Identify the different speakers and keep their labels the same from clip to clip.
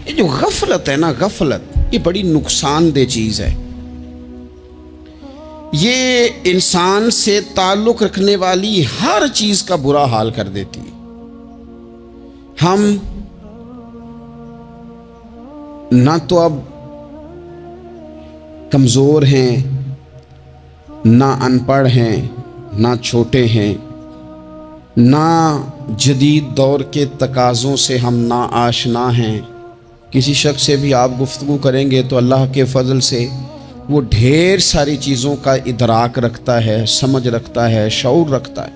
Speaker 1: یہ جو غفلت ہے نا، غفلت یہ بڑی نقصان دہ چیز ہے. یہ انسان سے تعلق رکھنے والی ہر چیز کا برا حال کر دیتی ہے. ہم نہ تو اب کمزور ہیں، نہ ان پڑھ ہیں، نہ چھوٹے ہیں، نہ جدید دور کے تقاضوں سے ہم نا آشنا ہیں. کسی شخص سے بھی آپ گفتگو کریں گے تو اللہ کے فضل سے وہ ڈھیر ساری چیزوں کا ادراک رکھتا ہے، سمجھ رکھتا ہے، شعور رکھتا ہے.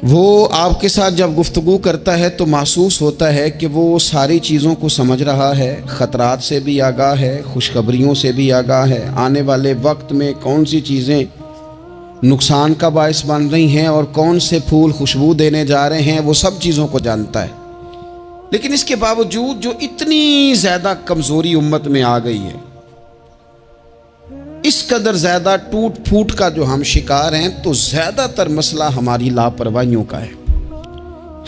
Speaker 1: وہ آپ کے ساتھ جب گفتگو کرتا ہے تو محسوس ہوتا ہے کہ وہ ساری چیزوں کو سمجھ رہا ہے، خطرات سے بھی آگاہ ہے، خوشخبریوں سے بھی آگاہ ہے، آنے والے وقت میں کون سی چیزیں نقصان کا باعث بن رہی ہیں اور کون سے پھول خوشبو دینے جا رہے ہیں، وہ سب چیزوں کو جانتا ہے. لیکن اس کے باوجود جو اتنی زیادہ کمزوری امت میں آ گئی ہے، اس قدر زیادہ ٹوٹ پھوٹ کا جو ہم شکار ہیں، تو زیادہ تر مسئلہ ہماری لاپرواہیوں کا ہے.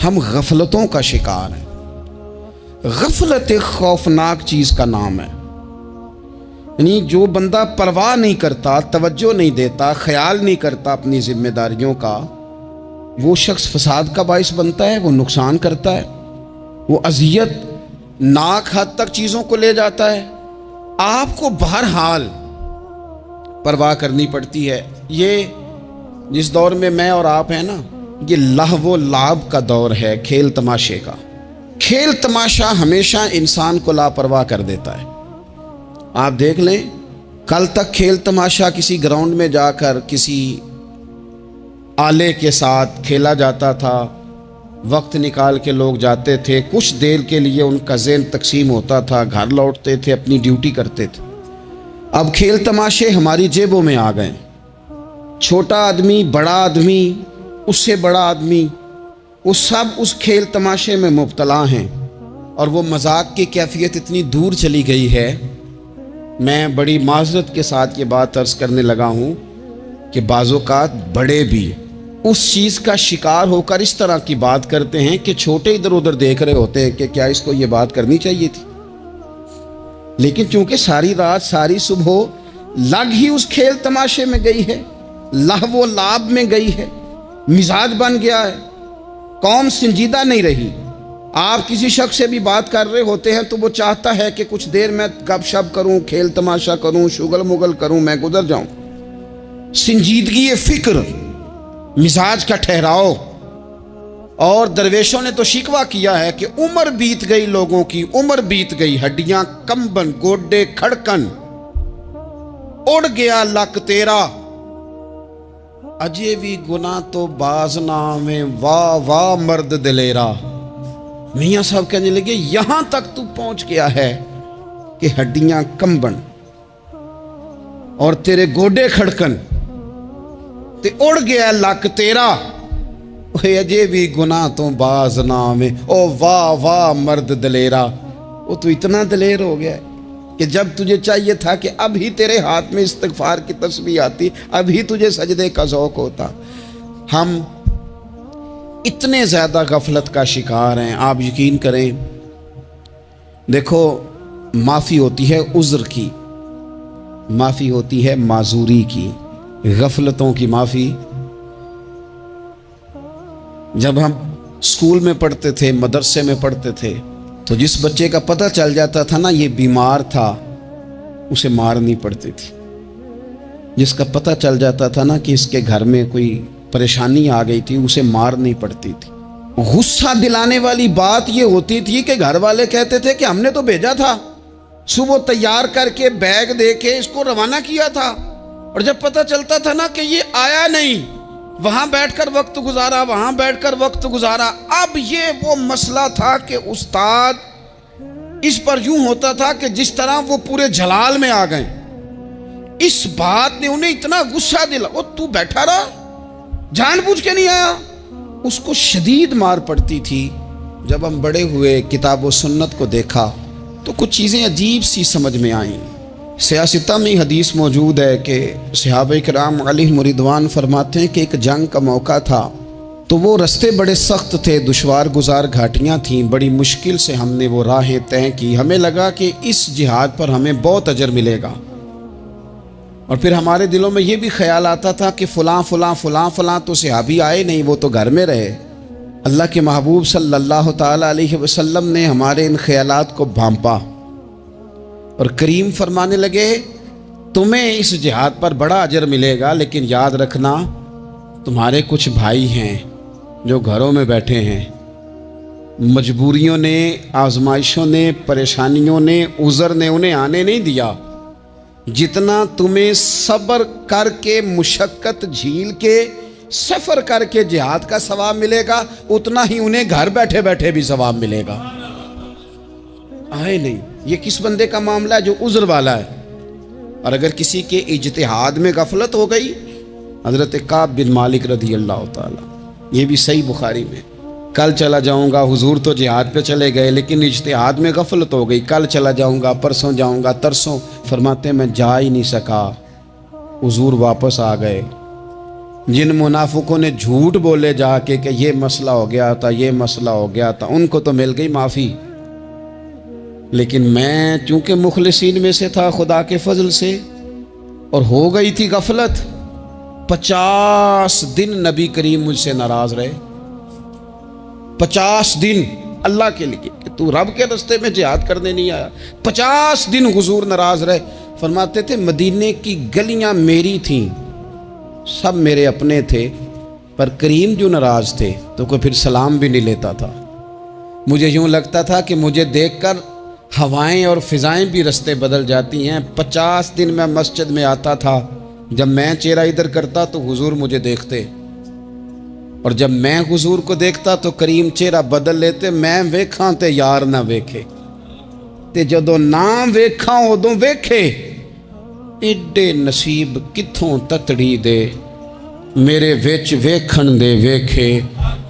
Speaker 1: ہم غفلتوں کا شکار ہیں. غفلت ایک خوفناک چیز کا نام ہے. یعنی جو بندہ پرواہ نہیں کرتا، توجہ نہیں دیتا، خیال نہیں کرتا اپنی ذمہ داریوں کا، وہ شخص فساد کا باعث بنتا ہے، وہ نقصان کرتا ہے، وہ اذیت ناک حد تک چیزوں کو لے جاتا ہے. آپ کو بہرحال پرواہ کرنی پڑتی ہے. یہ جس دور میں میں اور آپ ہیں نا، یہ لہو و لعب کا دور ہے، کھیل تماشے کا. کھیل تماشا ہمیشہ انسان کو لاپرواہ کر دیتا ہے. آپ دیکھ لیں، کل تک کھیل تماشا کسی گراؤنڈ میں جا کر کسی آلے کے ساتھ کھیلا جاتا تھا، وقت نکال کے لوگ جاتے تھے، کچھ دیر کے لیے ان کا ذہن تقسیم ہوتا تھا، گھر لوٹتے تھے، اپنی ڈیوٹی کرتے تھے. اب کھیل تماشے ہماری جیبوں میں آ گئے. چھوٹا آدمی، بڑا آدمی، اس سے بڑا آدمی، وہ سب اس کھیل تماشے میں مبتلا ہیں. اور وہ مذاق کی کیفیت اتنی دور چلی گئی ہے، میں بڑی معذرت کے ساتھ یہ بات عرض کرنے لگا ہوں کہ بعض اوقات بڑے بھی اس چیز کا شکار ہو کر اس طرح کی بات کرتے ہیں کہ چھوٹے ادھر ادھر دیکھ رہے ہوتے ہیں کہ کیا اس کو یہ بات کرنی چاہیے تھی. لیکن چونکہ ساری رات ساری صبح لگ ہی اس کھیل تماشے میں گئی ہے، لہو و لعب میں گئی ہے، مزاج بن گیا ہے، قوم سنجیدہ نہیں رہی. آپ کسی شخص سے بھی بات کر رہے ہوتے ہیں تو وہ چاہتا ہے کہ کچھ دیر میں گپ شپ کروں، کھیل تماشا کروں، شغل مغل کروں، میں گزر جاؤں. سنجیدگی فکر، مزاج کا ٹھہراؤ. اور درویشوں نے تو شکوہ کیا ہے کہ عمر بیت گئی، لوگوں کی عمر بیت گئی، ہڈیاں کمبن، گوڈے کھڑکن، اڑ گیا لک تیرا، اجے بھی گناہ تو باز نہ آویں، واہ واہ مرد دلیرا. میاں صاحب کہنے لگے یہاں تک تو پہنچ گیا ہے کہ ہڈیاں کمبن اور تیرے گوڈے کھڑکن تے اڑ گیا لک تیرا، اجے بھی گناہ تو باز نہ آویں، او واہ واہ مرد دلیرا. وہ تو اتنا دلیر ہو گیا ہے کہ جب تجھے چاہیے تھا کہ اب ہی تیرے ہاتھ میں استغفار کی تسبیح آتی، اب ہی تجھے سجدے کا ذوق ہوتا. ہم اتنے زیادہ غفلت کا شکار ہیں، آپ یقین کریں. دیکھو، معافی ہوتی ہے عذر کی، معافی ہوتی ہے معذوری کی، غفلتوں کی معافی. جب ہم اسکول میں پڑھتے تھے، مدرسے میں پڑھتے تھے، تو جس بچے کا پتہ چل جاتا تھا نا یہ بیمار تھا، اسے مارنی پڑتی تھی. جس کا پتہ چل جاتا تھا نا کہ اس کے گھر میں کوئی پریشانی آ گئی تھی، اسے مارنی پڑتی تھی. غصہ دلانے والی بات یہ ہوتی تھی کہ گھر والے کہتے تھے کہ ہم نے تو بھیجا تھا، صبح تیار کر کے بیگ دے کے اس کو روانہ کیا تھا، اور جب پتہ چلتا تھا نا کہ یہ آیا نہیں، وہاں بیٹھ کر وقت گزارا، وہاں بیٹھ کر وقت گزارا. اب یہ وہ مسئلہ تھا کہ استاد اس پر یوں ہوتا تھا کہ جس طرح وہ پورے جلال میں آ گئے. اس بات نے انہیں اتنا غصہ دلا، وہ تو بیٹھا رہا، جان بوجھ کے نہیں آیا. اس کو شدید مار پڑتی تھی. جب ہم بڑے ہوئے، کتاب و سنت کو دیکھا تو کچھ چیزیں عجیب سی سمجھ میں آئیں. سیاستہ میں حدیث موجود ہے کہ صحابہ کرام علیہم رضوان فرماتے ہیں کہ ایک جنگ کا موقع تھا تو وہ رستے بڑے سخت تھے، دشوار گزار گھاٹیاں تھیں، بڑی مشکل سے ہم نے وہ راہیں طے کی۔ ہمیں لگا کہ اس جہاد پر ہمیں بہت اجر ملے گا، اور پھر ہمارے دلوں میں یہ بھی خیال آتا تھا کہ فلاں فلاں فلاں فلاں تو صحابی آئے نہیں، وہ تو گھر میں رہے۔ اللہ کے محبوب صلی اللہ تعالیٰ علیہ وسلم نے ہمارے ان خیالات کو بھانپا اور کریم فرمانے لگے تمہیں اس جہاد پر بڑا اجر ملے گا، لیکن یاد رکھنا تمہارے کچھ بھائی ہیں جو گھروں میں بیٹھے ہیں، مجبوریوں نے، آزمائشوں نے، پریشانیوں نے، عذر نے انہیں آنے نہیں دیا۔ جتنا تمہیں صبر کر کے، مشقت جھیل کے، سفر کر کے جہاد کا ثواب ملے گا، اتنا ہی انہیں گھر بیٹھے بیٹھے بھی ثواب ملے گا۔ آئے نہیں، یہ کس بندے کا معاملہ ہے جو عذر والا ہے؟ اور اگر کسی کے اجتہاد میں غفلت ہو گئی، حضرت کعب بن مالک رضی اللہ تعالی، یہ بھی صحیح بخاری میں، کل چلا جاؤں گا، حضور تو جہاد پہ چلے گئے لیکن اجتہاد میں غفلت ہو گئی، کل چلا جاؤں گا، پرسوں جاؤں گا، ترسوں، فرماتے میں جا ہی نہیں سکا، حضور واپس آ گئے۔ جن منافقوں نے جھوٹ بولے جا کے کہ یہ مسئلہ ہو گیا تھا، یہ مسئلہ ہو گیا تھا، ان کو تو مل گئی معافی، لیکن میں چونکہ مخلصین میں سے تھا خدا کے فضل سے، اور ہو گئی تھی غفلت، 50 دن نبی کریم مجھ سے ناراض رہے، 50 دن اللہ کے لیے کہ تو رب کے راستے میں جہاد کرنے نہیں آیا، 50 دن حضور ناراض رہے۔ فرماتے تھے مدینے کی گلیاں میری تھیں، سب میرے اپنے تھے، پر کریم جو ناراض تھے تو کوئی پھر سلام بھی نہیں لیتا تھا۔ مجھے یوں لگتا تھا کہ مجھے دیکھ کر ہوائیں اور فضائیں بھی رستے بدل جاتی ہیں۔ 50 دن میں مسجد میں آتا تھا، جب میں چہرہ ادھر کرتا تو حضور مجھے دیکھتے، اور جب میں حضور کو دیکھتا تو کریم چہرہ بدل لیتے، میں ویکھاں تے یار نہ ویکھے، تے جدوں نہ ویکھاں ادوں ویکھے، ایڈے نصیب کتھوں تتڑی دے، میرے وچ ویکھن دے ویکھے،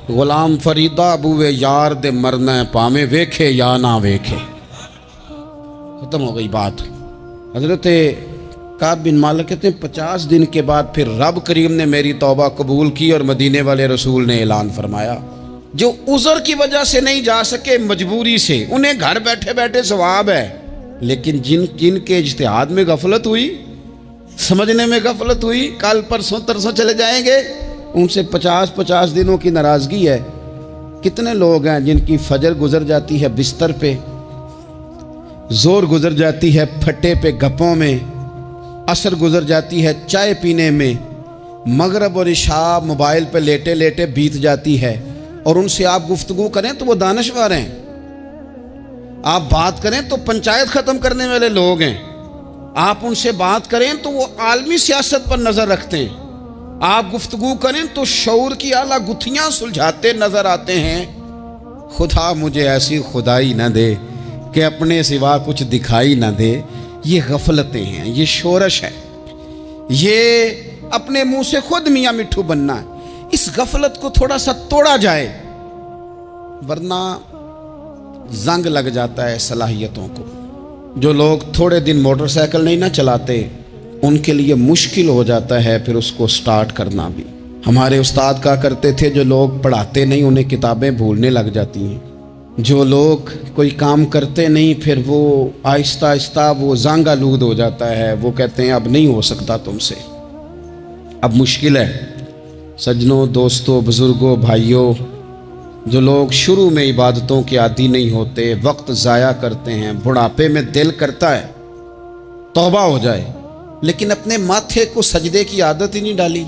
Speaker 1: غلام فریدہ بوئے یار دے مرنا ہے پاویں ویکھے یا نہ ویکھے۔ ختم ہو گئی بات۔ حضرت کعب بن مالک کہتے ہیں 50 دن کے بعد پھر رب کریم نے میری توبہ قبول کی، اور مدینے والے رسول نے اعلان فرمایا جو عذر کی وجہ سے نہیں جا سکے، مجبوری سے، انہیں گھر بیٹھے بیٹھے ثواب ہے، لیکن جن کے اجتہاد میں غفلت ہوئی، سمجھنے میں غفلت ہوئی، کل پرسوں ترسوں چلے جائیں گے، ان سے 50 دنوں کی ناراضگی ہے۔ کتنے لوگ ہیں جن کی فجر گزر جاتی ہے بستر پہ، زور گزر جاتی ہے پھٹے پہ گپوں میں، عصر گزر جاتی ہے چائے پینے میں، مغرب اور عشاء موبائل پہ لیٹے لیٹے بیت جاتی ہے، اور ان سے آپ گفتگو کریں تو وہ دانشور ہیں، آپ بات کریں تو پنچایت ختم کرنے والے لوگ ہیں، آپ ان سے بات کریں تو وہ عالمی سیاست پر نظر رکھتے ہیں، آپ گفتگو کریں تو شعور کی اعلیٰ گتھیاں سلجھاتے نظر آتے ہیں۔ خدا مجھے ایسی خدائی نہ دے کہ اپنے سوا کچھ دکھائی نہ دے۔ یہ غفلتیں ہیں، یہ شورش ہے، یہ اپنے منہ سے خود میاں مٹھو بننا ہے۔ اس غفلت کو تھوڑا سا توڑا جائے، ورنہ زنگ لگ جاتا ہے صلاحیتوں کو۔ جو لوگ تھوڑے دن موٹر سائیکل نہیں نہ چلاتے، ان کے لیے مشکل ہو جاتا ہے پھر اس کو سٹارٹ کرنا بھی۔ ہمارے استاد کہا کرتے تھے جو لوگ پڑھاتے نہیں انہیں کتابیں بھولنے لگ جاتی ہیں، جو لوگ کوئی کام کرتے نہیں پھر وہ آہستہ آہستہ وہ زنگ آلود ہو جاتا ہے، وہ کہتے ہیں اب نہیں ہو سکتا تم سے، اب مشکل ہے۔ سجنوں، دوستوں، بزرگوں، بھائیوں، جو لوگ شروع میں عبادتوں کے عادی نہیں ہوتے، وقت ضائع کرتے ہیں، بڑھاپے میں دل کرتا ہے توبہ ہو جائے، لیکن اپنے ماتھے کو سجدے کی عادت ہی نہیں ڈالی۔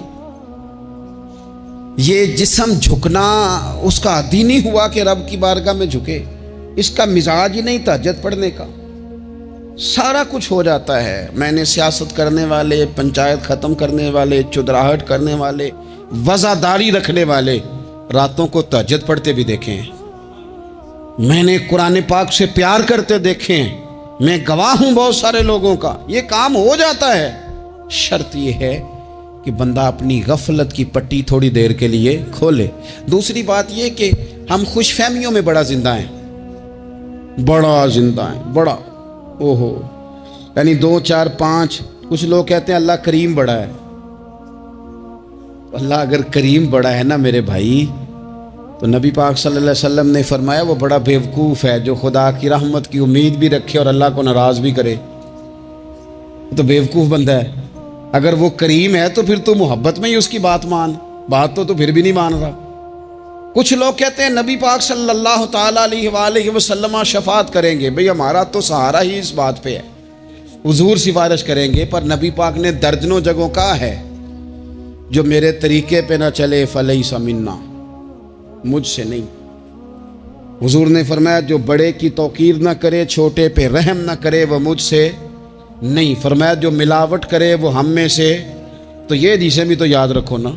Speaker 1: یہ جسم جھکنا اس کا عادی نہیں ہوا کہ رب کی بارگاہ میں جھکے، اس کا مزاج ہی نہیں تہجد پڑھنے کا، سارا کچھ ہو جاتا ہے۔ میں نے سیاست کرنے والے، پنچایت ختم کرنے والے، چودراہٹ کرنے والے، وزاداری رکھنے والے راتوں کو تہجد پڑھتے بھی دیکھے ہیں، میں نے قرآن پاک سے پیار کرتے دیکھے ہیں، میں گواہ ہوں بہت سارے لوگوں کا، یہ کام ہو جاتا ہے۔ شرط یہ ہے کہ بندہ اپنی غفلت کی پٹی تھوڑی دیر کے لیے کھولے۔ دوسری بات یہ کہ ہم خوش فہمیوں میں بڑا زندہ ہیں، بڑا اوہو، یعنی 2 4 5، کچھ لوگ کہتے ہیں اللہ کریم بڑا ہے۔ اللہ اگر کریم بڑا ہے نا میرے بھائی، تو نبی پاک صلی اللہ علیہ وسلم نے فرمایا وہ بڑا بیوقوف ہے جو خدا کی رحمت کی امید بھی رکھے اور اللہ کو ناراض بھی کرے، تو بیوقوف بندہ ہے۔ اگر وہ کریم ہے تو پھر تو محبت میں ہی اس کی بات مان، بات تو پھر بھی نہیں مان رہا۔ کچھ لوگ کہتے ہیں نبی پاک صلی اللہ تعالیٰ علیہ وآلہ وسلم شفاعت کریں گے، بھئی ہمارا تو سہارا ہی اس بات پہ ہے، حضور سفارش کریں گے، پر نبی پاک نے درجنوں جگہوں کہا ہے جو میرے طریقے پہ نہ چلے فلیس منا، مجھ سے نہیں۔ حضور نے فرمایا جو بڑے کی توقیر نہ کرے، چھوٹے پہ رحم نہ کرے، وہ مجھ سے نہیں۔ فرمایا جو ملاوٹ کرے وہ ہم میں سے، تو یہ حدیثیں بھی تو یاد رکھو نا۔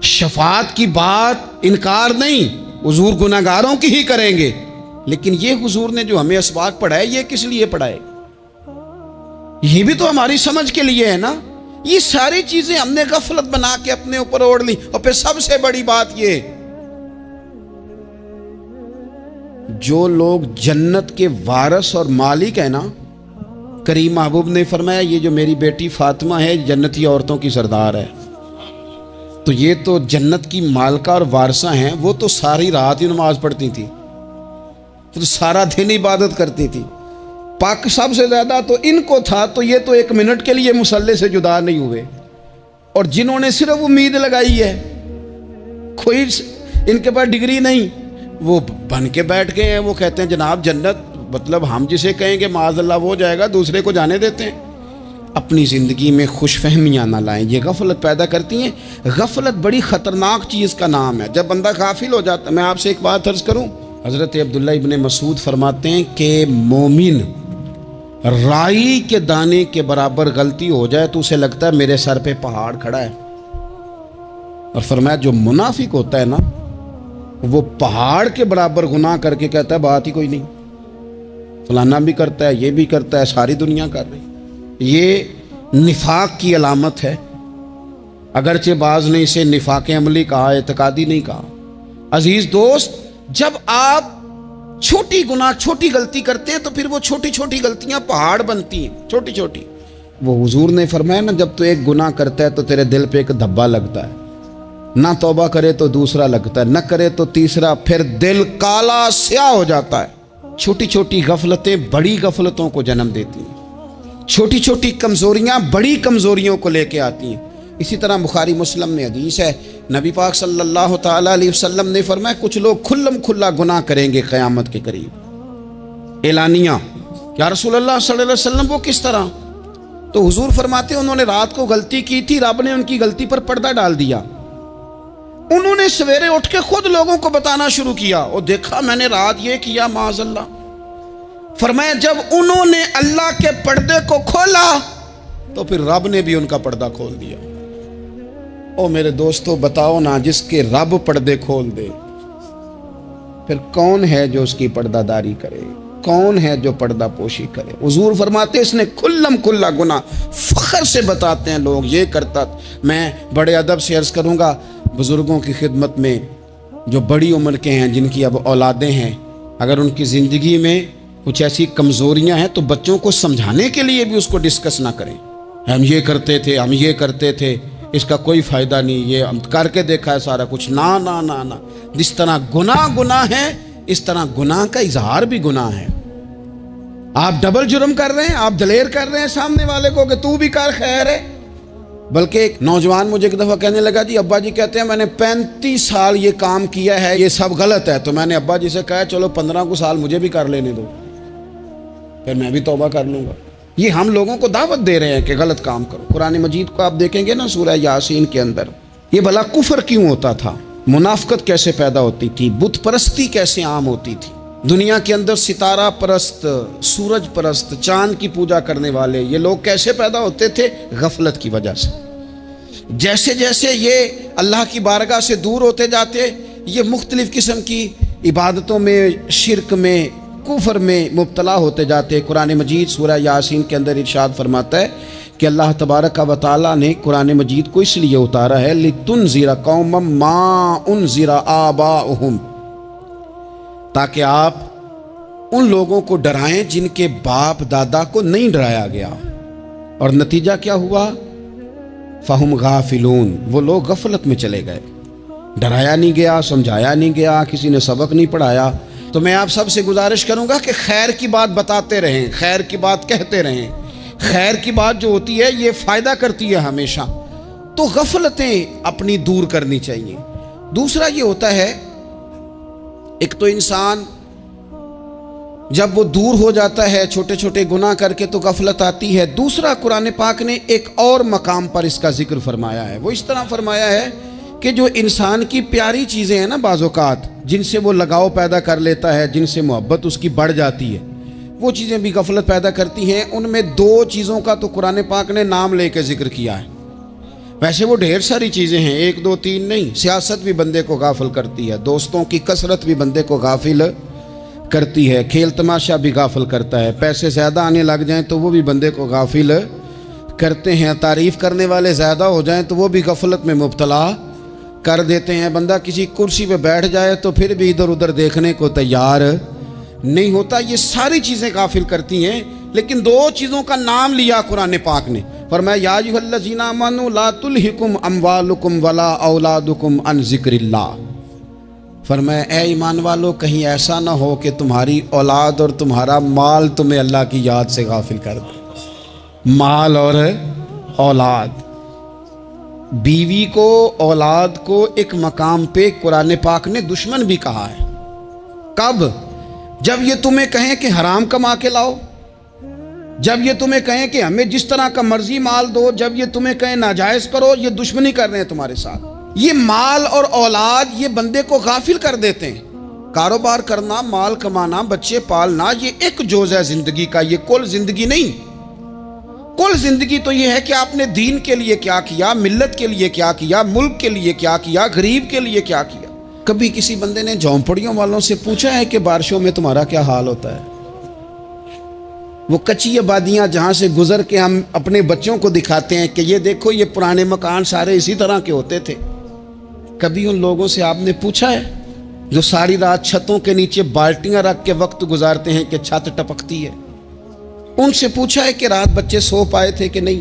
Speaker 1: شفاعت کی بات انکار نہیں، حضور گناہگاروں کی ہی کریں گے، لیکن یہ حضور نے جو ہمیں اسباق پڑھائے یہ کس لیے پڑھائے؟ یہ بھی تو ہماری سمجھ کے لیے ہے نا۔ یہ ساری چیزیں ہم نے غفلت بنا کے اپنے اوپر اوڑھ لی۔ اور پھر سب سے بڑی بات یہ، جو لوگ جنت کے وارث اور مالک ہیں نا، کریم محبوب نے فرمایا یہ جو میری بیٹی فاطمہ ہے جنتی عورتوں کی سردار ہے، تو یہ تو جنت کی مالکہ اور وارثہ ہیں، وہ تو ساری رات ہی نماز پڑھتی تھی، تو سارا دن عبادت کرتی تھی۔ پاک سب سے زیادہ تو ان کو تھا، تو یہ تو ایک منٹ کے لیے مصلی سے جدا نہیں ہوئے۔ اور جنہوں نے صرف امید لگائی ہے، کوئی ان کے پاس ڈگری نہیں، وہ بن کے بیٹھ گئے ہیں، وہ کہتے ہیں جناب جنت، مطلب ہم جسے کہیں گے معاذ اللہ وہ جائے گا، دوسرے کو جانے دیتے ہیں۔ اپنی زندگی میں خوش فہمیاں نہ لائیں، یہ غفلت پیدا کرتی ہیں۔ غفلت بڑی خطرناک چیز کا نام ہے۔ جب بندہ غافل ہو جاتا ہے، میں آپ سے ایک بات عرض کروں، حضرت عبداللہ ابن مسعود فرماتے ہیں کہ مومن رائی کے دانے کے برابر غلطی ہو جائے تو اسے لگتا ہے میرے سر پہ پہاڑ کھڑا ہے، اور فرمایا جو منافق ہوتا ہے نا، وہ پہاڑ کے برابر گناہ کر کے کہتا ہے بات ہی کوئی نہیں، فلانا بھی کرتا ہے، یہ بھی کرتا ہے، ساری دنیا کر رہی۔ یہ نفاق کی علامت ہے، اگرچہ بعض نے اسے نفاق عملی کہا، اعتقادی نہیں کہا۔ عزیز دوست، جب آپ چھوٹی گناہ چھوٹی غلطی کرتے ہیں تو پھر وہ چھوٹی چھوٹی غلطیاں پہاڑ بنتی ہیں، چھوٹی چھوٹی۔ وہ حضور نے فرمایا نا، جب تو ایک گناہ کرتا ہے تو تیرے دل پہ ایک دھبا لگتا ہے، نہ توبہ کرے تو دوسرا لگتا ہے، نہ کرے تو تیسرا، پھر دل کالا سیاہ ہو جاتا ہے۔ چھوٹی چھوٹی غفلتیں بڑی غفلتوں کو جنم دیتی ہیں، چھوٹی چھوٹی کمزوریاں بڑی کمزوریوں کو لے کے آتی ہیں۔ اسی طرح بخاری مسلم میں حدیث ہے، نبی پاک صلی اللہ تعالیٰ علیہ وسلم نے فرمایا کچھ لوگ کھلم کھلا گناہ کریں گے قیامت کے قریب، اعلانیہ۔ یا رسول اللہ صلی اللہ علیہ وسلم وہ کس طرح؟ تو حضور فرماتے ہیں انہوں نے رات کو غلطی کی تھی، رب نے ان کی غلطی پر پردہ ڈال دیا، انہوں نے سویرے اٹھ کے خود لوگوں کو بتانا شروع کیا، اور دیکھا میں نے رات یہ کیا، معاذ اللہ۔ فرمایا جب انہوں نے اللہ کے پردے کو کھولا تو پھر رب نے بھی ان کا پردہ کھول دیا۔ او میرے دوستو بتاؤ نا، جس کے رب پردے کھول دے پھر کون ہے جو اس کی پردہ داری کرے؟ کون ہے جو پردہ پوشی کرے؟ حضور فرماتے اس نے کھلم کھلا گناہ، فخر سے بتاتے ہیں لوگ یہ کرتا۔ میں بڑے ادب سے عرض کروں گا بزرگوں کی خدمت میں، جو بڑی عمر کے ہیں، جن کی اب اولادیں ہیں، اگر ان کی زندگی میں کچھ ایسی کمزوریاں ہیں تو بچوں کو سمجھانے کے لیے بھی اس کو ڈسکس نہ کریں، ہم یہ کرتے تھے، ہم یہ کرتے تھے، اس کا کوئی فائدہ نہیں، یہ ہم کر کے دیکھا ہے سارا کچھ۔ نہ نہ نہ نہ، جس طرح گناہ ہے اس طرح گناہ کا اظہار بھی گناہ ہے۔ آپ ڈبل جرم کر رہے ہیں، آپ دلیر کر رہے ہیں سامنے والے کو کہ تو بھی کر، خیر ہے۔ بلکہ ایک نوجوان مجھے ایک دفعہ کہنے لگا جی ابا جی کہتے ہیں میں نے 35 سال یہ کام کیا ہے، یہ سب غلط ہے۔ تو میں نے ابا جی سے کہا چلو 15 کو سال مجھے بھی کر لینے دو، پھر میں بھی توبہ کر لوں گا۔ یہ ہم لوگوں کو دعوت دے رہے ہیں کہ غلط کام کرو۔ قرآن مجید کو آپ دیکھیں گے نا، سورہ یاسین کے اندر یہ بھلا کفر کیوں ہوتا تھا، منافقت کیسے پیدا ہوتی تھی، بت پرستی کیسے عام ہوتی تھی، دنیا کے اندر ستارہ پرست، سورج پرست، چاند کی پوجا کرنے والے یہ لوگ کیسے پیدا ہوتے تھے؟ غفلت کی وجہ سے۔ جیسے جیسے یہ اللہ کی بارگاہ سے دور ہوتے جاتے، یہ مختلف قسم کی عبادتوں میں، شرک میں، کفر میں مبتلا ہوتے جاتے۔ قرآن مجید سورہ یاسین کے اندر ارشاد فرماتا ہے کہ اللہ تبارک و تعالیٰ نے قرآن مجید کو اس لیے اتارا ہے لِتُنذِرَ قَوْمًا مَا أُنذِرَ آبَاؤُهُمْ، تاکہ آپ ان لوگوں کو ڈرائیں جن کے باپ دادا کو نہیں ڈرایا گیا۔ اور نتیجہ کیا ہوا؟ فَهُمْ غَافِلُونَ، وہ لوگ غفلت میں چلے گئے۔ ڈرایا نہیں گیا، سمجھایا نہیں گیا، کسی نے سبق نہیں پڑھایا۔ تو میں آپ سب سے گزارش کروں گا کہ خیر کی بات بتاتے رہیں، خیر کی بات کہتے رہیں۔ خیر کی بات جو ہوتی ہے یہ فائدہ کرتی ہے ہمیشہ۔ تو غفلتیں اپنی دور کرنی چاہیے۔ دوسرا یہ ہوتا ہے، ایک تو انسان جب وہ دور ہو جاتا ہے چھوٹے چھوٹے گناہ کر کے تو غفلت آتی ہے۔ دوسرا قرآن پاک نے ایک اور مقام پر اس کا ذکر فرمایا ہے۔ وہ اس طرح فرمایا ہے کہ جو انسان کی پیاری چیزیں ہیں نا، بعض اوقات جن سے وہ لگاؤ پیدا کر لیتا ہے، جن سے محبت اس کی بڑھ جاتی ہے، وہ چیزیں بھی غفلت پیدا کرتی ہیں۔ ان میں دو چیزوں کا تو قرآن پاک نے نام لے کے ذکر کیا ہے۔ ویسے وہ ڈھیر ساری چیزیں ہیں، ایک دو تین نہیں۔ سیاست بھی بندے کو غافل کرتی ہے، دوستوں کی کثرت بھی بندے کو غافل کرتی ہے، کھیل تماشا بھی غافل کرتا ہے، پیسے زیادہ آنے لگ جائیں تو وہ بھی بندے کو غافل کرتے ہیں، تعریف کرنے والے زیادہ ہو جائیں تو وہ بھی غفلت میں مبتلا کر دیتے ہیں۔ بندہ کسی کرسی پہ بیٹھ جائے تو پھر بھی ادھر ادھر دیکھنے کو تیار نہیں ہوتا۔ یہ ساری چیزیں غافل کرتی ہیں، لیکن دو چیزوں کا نام لیا قرآن پاک نے۔ فرمایا یا ایھا الذین آمنوا لا تلھکم اموالکم ولا اولادکم عن ذکر اللہ۔ فرمایا اے ایمان والو، کہیں ایسا نہ ہو کہ تمہاری اولاد اور تمہارا مال تمہیں اللہ کی یاد سے غافل کر دے۔ مال اور اولاد، بیوی کو، اولاد کو ایک مقام پہ قرآن پاک نے دشمن بھی کہا ہے۔ کب؟ جب یہ تمہیں کہیں کہ حرام کما کے لاؤ، جب یہ تمہیں کہیں کہ ہمیں جس طرح کا مرضی مال دو، جب یہ تمہیں کہیں ناجائز کرو، یہ دشمنی کر رہے ہیں تمہارے ساتھ۔ یہ مال اور اولاد یہ بندے کو غافل کر دیتے ہیں۔ کاروبار کرنا، مال کمانا، بچے پالنا، یہ ایک جزء ہے زندگی کا، یہ کل زندگی نہیں۔ کل زندگی تو یہ ہے کہ آپ نے دین کے لیے کیا کیا، ملت کے لیے کیا کیا، ملک کے لیے کیا کیا، غریب کے لیے کیا کیا۔ کبھی کسی بندے نے جھونپڑیوں والوں سے پوچھا ہے کہ بارشوں میں تمہارا کیا حال ہوتا ہے؟ وہ کچی آبادیاں جہاں سے گزر کے ہم اپنے بچوں کو دکھاتے ہیں کہ یہ دیکھو یہ پرانے مکان سارے اسی طرح کے ہوتے تھے۔ کبھی ان لوگوں سے آپ نے پوچھا ہے جو ساری رات چھتوں کے نیچے بالٹیاں رکھ کے وقت گزارتے ہیں کہ چھت ٹپکتی ہے؟ ان سے پوچھا ہے کہ رات بچے سو پائے تھے کہ نہیں؟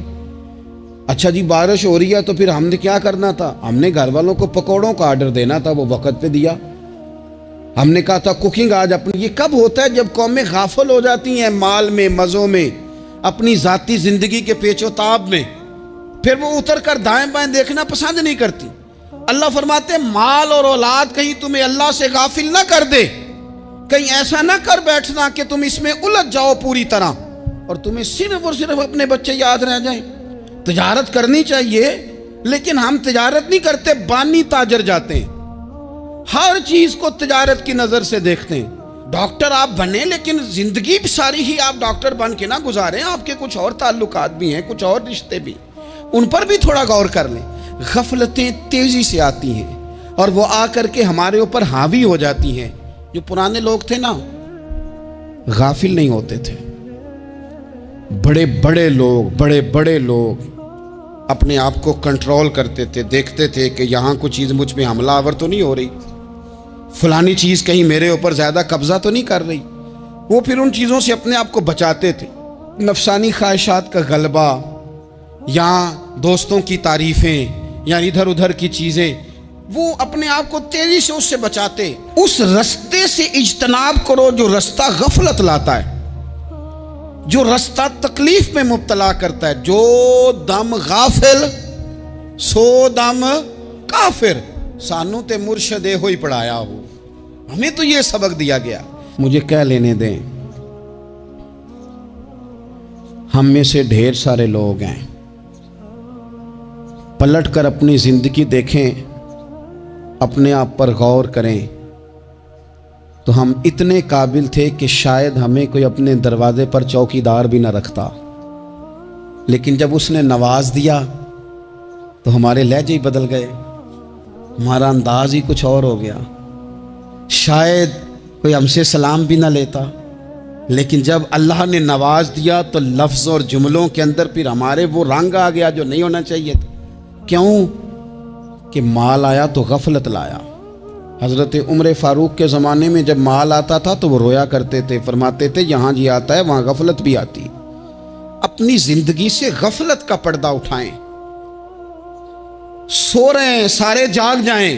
Speaker 1: اچھا جی بارش ہو رہی ہے تو پھر ہم نے کیا کرنا تھا؟ ہم نے گھر والوں کو پکوڑوں کا آرڈر دینا تھا، وہ وقت پہ دیا۔ ہم نے کہا تھا کوکنگ آج اپنی۔ یہ کب ہوتا ہے؟ جب قومیں غافل ہو جاتی ہیں مال میں، مزوں میں، اپنی ذاتی زندگی کے پیچ و تاب میں، پھر وہ اتر کر دائیں بائیں دیکھنا پسند نہیں کرتی۔ اللہ فرماتے ہیں مال اور اولاد کہیں تمہیں اللہ سے غافل نہ کر دے، کہیں ایسا نہ کر بیٹھنا کہ تم اس میں الجھ جاؤ پوری طرح اور تمہیں صرف اور صرف اپنے بچے یاد رہ جائیں۔ تجارت کرنی چاہیے، لیکن ہم تجارت نہیں کرتے، بانی تاجر جاتے ہیں، ہر چیز کو تجارت کی نظر سے دیکھتے ہیں۔ ڈاکٹر آپ بنیں لیکن زندگی ساری ہی آپ ڈاکٹر بن کے نہ گزاریں، آپ کے کچھ اور تعلقات بھی ہیں، کچھ اور رشتے بھی، ان پر بھی تھوڑا غور کر لیں۔ غفلتیں تیزی سے آتی ہیں اور وہ آ کر کے ہمارے اوپر حاوی ہو جاتی ہیں۔ جو پرانے لوگ تھے نا، غافل نہیں ہوتے تھے۔ بڑے بڑے لوگ اپنے آپ کو کنٹرول کرتے تھے، دیکھتے تھے کہ یہاں کوئی چیز مجھ پہ حملہ آور تو نہیں ہو رہی، فلانی چیز کہیں میرے اوپر زیادہ قبضہ تو نہیں کر رہی۔ وہ پھر ان چیزوں سے اپنے آپ کو بچاتے تھے۔ نفسانی خواہشات کا غلبہ یا دوستوں کی تعریفیں یا ادھر ادھر کی چیزیں، وہ اپنے آپ کو تیزی سے اس سے بچاتے۔ اس رستے سے اجتناب کرو جو رستہ غفلت لاتا ہے، جو رستہ تکلیف میں مبتلا کرتا ہے۔ جو دم غافل سو دم کافر، سانو تے مرشد ہوئی پڑھایا ہو، ہمیں تو یہ سبق دیا گیا۔ مجھے کہہ لینے دیں، ہم میں سے ڈھیر سارے لوگ ہیں، پلٹ کر اپنی زندگی دیکھیں، اپنے آپ پر غور کریں تو ہم اتنے قابل تھے کہ شاید ہمیں کوئی اپنے دروازے پر چوکیدار بھی نہ رکھتا، لیکن جب اس نے نواز دیا تو ہمارے لہجے ہی بدل گئے، ہمارا انداز ہی کچھ اور ہو گیا۔ شاید کوئی ہم سے سلام بھی نہ لیتا، لیکن جب اللہ نے نواز دیا تو لفظ اور جملوں کے اندر پھر ہمارے وہ رنگ آ گیا جو نہیں ہونا چاہیے تھا۔ کیوں؟ کہ مال آیا تو غفلت لایا۔ حضرت عمر فاروق کے زمانے میں جب مال آتا تھا تو وہ رویا کرتے تھے، فرماتے تھے یہاں جی آتا ہے وہاں غفلت بھی آتی۔ اپنی زندگی سے غفلت کا پردہ اٹھائیں۔ سو رہے ہیں سارے جاگ جائیں،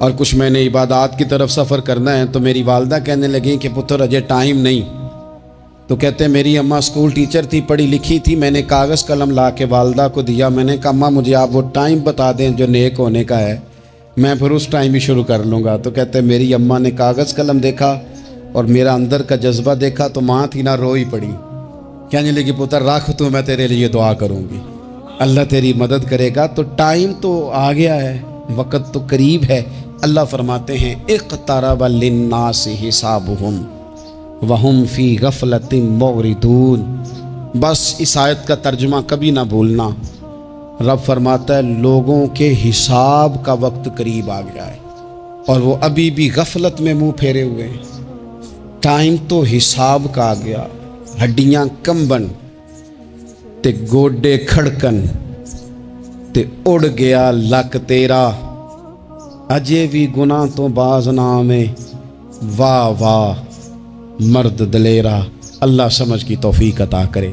Speaker 1: اور کچھ میں نے عبادات کی طرف سفر کرنا ہے تو میری والدہ کہنے لگیں کہ پتر اجے ٹائم نہیں. تو کہتے ہیں میری اماں اسکول ٹیچر تھی, پڑھی لکھی تھی. میں نے کاغذ قلم لا کے والدہ کو دیا. میں نے کہا اماں مجھے آپ وہ ٹائم بتا دیں جو نیک ہونے کا ہے, میں پھر اس ٹائم ہی شروع کر لوں گا. تو کہتے ہیں میری اماں نے کاغذ قلم دیکھا اور میرا اندر کا جذبہ دیکھا تو ماں تھی نہ روئی پڑی. کہنے لگی پتر رکھ تو میں تیرے لیے دعا کروں گی, اللہ تیری مدد کرے گا. تو ٹائم تو آ گیا ہے, وقت تو قریب ہے. اللہ فرماتے ہیں اقترب للناس حسابہم وہم فی غفلۃ معرضون. بس اس آیت کا ترجمہ کبھی نہ بھولنا. رب فرماتا ہے لوگوں کے حساب کا وقت قریب آ گیا ہے اور وہ ابھی بھی غفلت میں منہ پھیرے ہوئے ہیں. ٹائم تو حساب کا آ گیا. ہڈیاں کمبن تے گوڈے کھڑکن تے اڑ گیا لک تیرا, اجے بھی گناہ تو باز نہ آویں, واہ واہ مرد دلیرا. اللہ سمجھ کی توفیق عطا کرے.